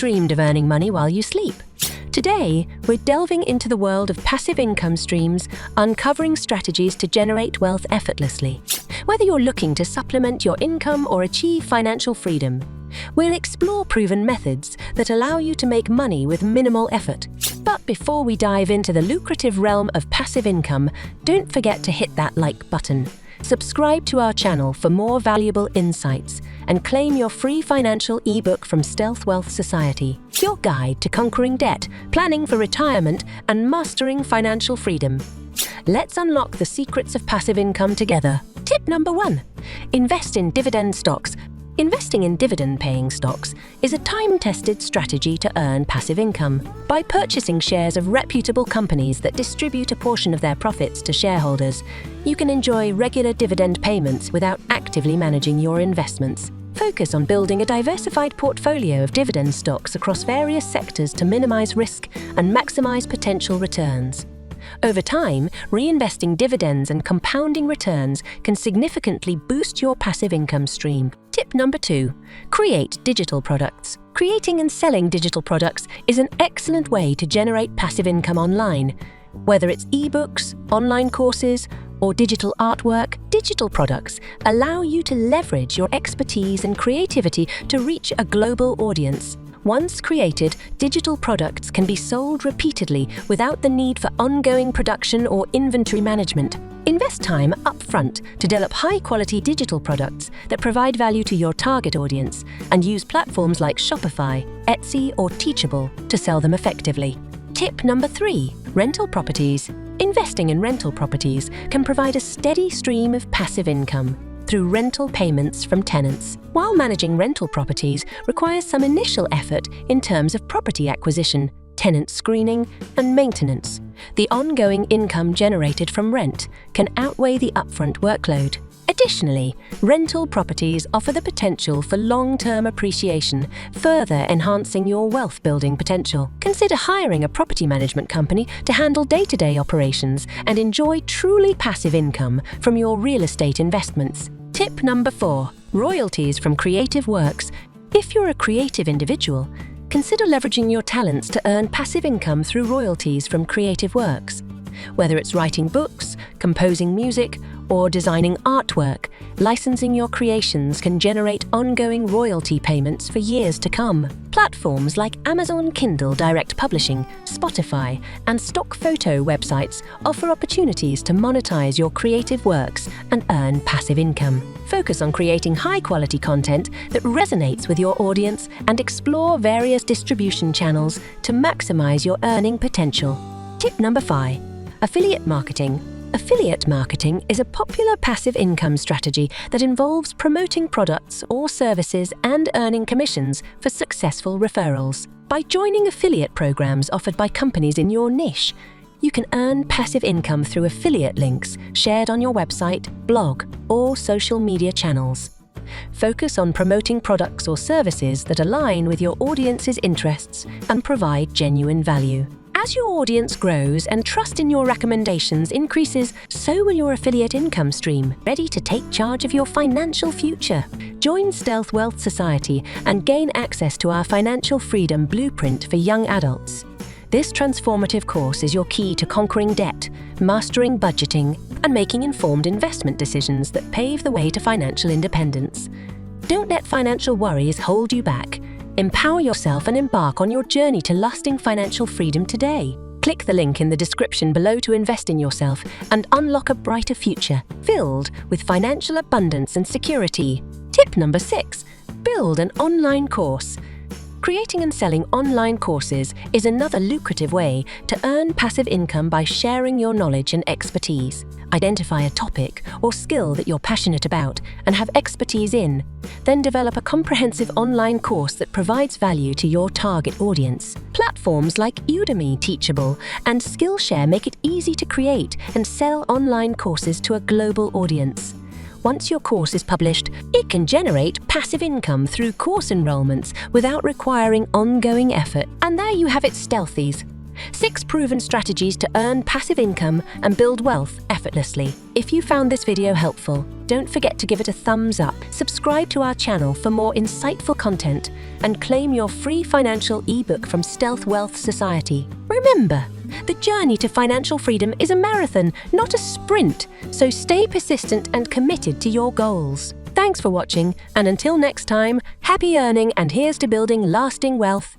dreamed of earning money while you sleep? Today, we're delving into the world of passive income streams, uncovering strategies to generate wealth effortlessly. Whether you're looking to supplement your income or achieve financial freedom, we'll explore proven methods that allow you to make money with minimal effort. But before we dive into the lucrative realm of passive income, don't forget to hit that like button. Subscribe to our channel for more valuable insights and claim your free financial ebook from Stealth Wealth Society, your guide to conquering debt, planning for retirement, and mastering financial freedom. Let's unlock the secrets of passive income together. Tip number 1. Invest in dividend stocks. Investing in dividend-paying stocks is a time-tested strategy to earn passive income. By purchasing shares of reputable companies that distribute a portion of their profits to shareholders, you can enjoy regular dividend payments without actively managing your investments. Focus on building a diversified portfolio of dividend stocks across various sectors to minimize risk and maximize potential returns. Over time, reinvesting dividends and compounding returns can significantly boost your passive income stream. Tip number 2. Create digital products. Creating and selling digital products is an excellent way to generate passive income online. Whether it's ebooks, online courses, or digital artwork, digital products allow you to leverage your expertise and creativity to reach a global audience. Once created, digital products can be sold repeatedly without the need for ongoing production or inventory management. Invest time upfront to develop high-quality digital products that provide value to your target audience and use platforms like Shopify, Etsy, or Teachable to sell them effectively. Tip number 3. Rental properties. Investing in rental properties can provide a steady stream of passive income through rental payments from tenants. While managing rental properties requires some initial effort in terms of property acquisition, tenant screening, and maintenance, the ongoing income generated from rent can outweigh the upfront workload. Additionally, rental properties offer the potential for long-term appreciation, further enhancing your wealth-building potential. Consider hiring a property management company to handle day-to-day operations and enjoy truly passive income from your real estate investments. Tip number 4. Royalties from creative works. If you're a creative individual, consider leveraging your talents to earn passive income through royalties from creative works. Whether it's writing books, composing music, or designing artwork, licensing your creations can generate ongoing royalty payments for years to come. Platforms like Amazon Kindle Direct Publishing, Spotify, and stock photo websites offer opportunities to monetize your creative works and earn passive income. Focus on creating high-quality content that resonates with your audience and explore various distribution channels to maximize your earning potential. Tip number 5. Affiliate marketing. Affiliate marketing is a popular passive income strategy that involves promoting products or services and earning commissions for successful referrals. By joining affiliate programs offered by companies in your niche, you can earn passive income through affiliate links shared on your website, blog, or social media channels. Focus on promoting products or services that align with your audience's interests and provide genuine value. As your audience grows and trust in your recommendations increases, so will your affiliate income stream. Ready to take charge of your financial future? Join Stealth Wealth Society and gain access to our Financial Freedom Blueprint for young adults. This transformative course is your key to conquering debt, mastering budgeting, and making informed investment decisions that pave the way to financial independence. Don't let financial worries hold you back. Empower yourself and embark on your journey to lasting financial freedom today. Click the link in the description below to invest in yourself and unlock a brighter future filled with financial abundance and security. Tip number 6. Build an online course. Creating and selling online courses is another lucrative way to earn passive income by sharing your knowledge and expertise. Identify a topic or skill that you're passionate about and have expertise in. Then develop a comprehensive online course that provides value to your target audience. Platforms like Udemy, Teachable, and Skillshare make it easy to create and sell online courses to a global audience. Once your course is published, it can generate passive income through course enrollments without requiring ongoing effort. And there you have it, Stealthies. 6 proven strategies to earn passive income and build wealth effortlessly. If you found this video helpful, don't forget to give it a thumbs up, subscribe to our channel for more insightful content, and claim your free financial ebook from Stealth Wealth Society. Remember, the journey to financial freedom is a marathon, not a sprint, so stay persistent and committed to your goals. Thanks for watching, and until next time, happy earning and here's to building lasting wealth.